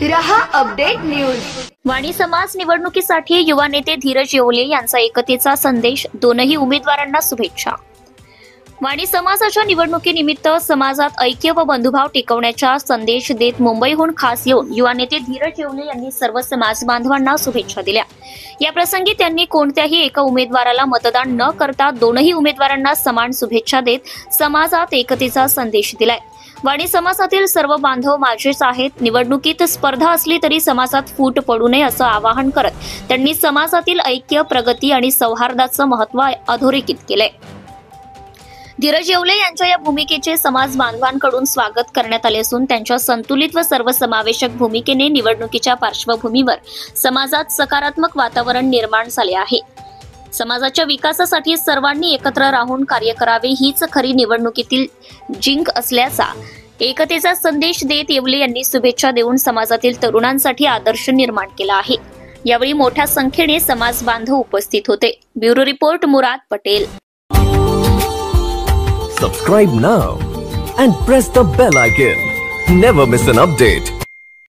रहा update news. वाणी समाज निवडणुकीसाठी युवा नेते धीरज येवले यांचा एकतेचा संदेश, दोनही उमेदवारांना शुभेच्छा। वाणी समाजाच्या निवडणुकीनिमित्त समाजात ऐक्य व बंधुभाव टिकवण्याचा संदेश देत मुंबईहून खास येऊन युवा नेते धीरज येवले यांनी सर्व समाज बांधवांना शुभेच्छा दिल्या। या प्रसंगी त्यांनी कोणत्याही एका उमेदवाराला मतदान न करता दोनही उमेदवारांना समान शुभेच्छा देत समाजात एकतेचा संदेश दिलाय। वाणी समाजातील सर्व बांधव माझेच आहेत, निवडणुकीत स्पर्धा असली तरी समाजात फूट पडू नये असं आवाहन करत त्यांनी समाजातील ऐक्य, प्रगती आणि सौहार्दाचं महत्त्व अधोरेखित केलंय। धीरज येवले यांच्या या भूमिकेचे समाज बांधवांकडून स्वागत करण्यात आले असून त्यांच्या संतुलित व सर्वसमावेशक भूमिकेने निवडणुकीच्या पार्श्वभूमीवर समाजात सकारात्मक वातावरण निर्माण झाले आहे। समाजाच्या विकासासाठी सर्वांनी एकत्र राहून कार्य करावे हीच खरी निवडणुकीतील जिंक असल्याचा एकतेचा संदेश देत येवले यांनी शुभेच्छा देऊन समाजातील तरुणांसाठी आदर्श निर्माण केला आहे। यावेळी मोठ्या संख्येने समाज बांधव उपस्थित होते। Bureau report Murad Patel. Subscribe now and press the bell icon. Never miss an update.